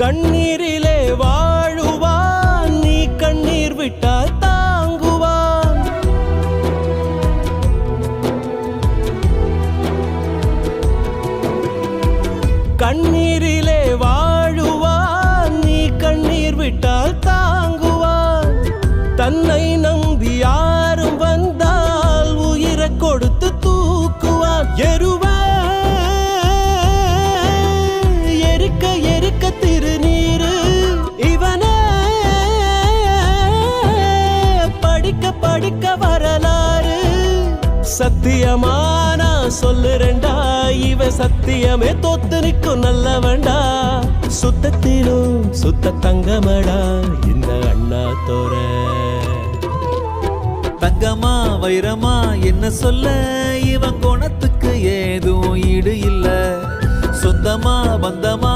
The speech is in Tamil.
கண்ணீரிலே வாழுவான், நீ கண்ணீர் விட்டால் தாங்குவான். கண்ணீரிலே வாழுவான், நீ கண்ணீர் விட்டால் தாங்குவான். தன்னை நம்பி யாரும் வந்தால் உயிரை கொடுத்து தூக்குவான். எருக்க எருக்க திருநீரு இவனே படிக்க படிக்க வரலாறு. சத்தியமானா சொல்லுறேன்டா, இவன் சத்தியமே தோத்து நிற்கும் நல்லவன்டா. சுத்தத்திலும் சுத்த தங்கமடா இந்த அண்ணா தோற. தங்கமா வைரமா என்ன சொல்ல, இவன் குணத்துக்கு ஏதும் ஈடு இல்ல. சொந்தமா பந்தமா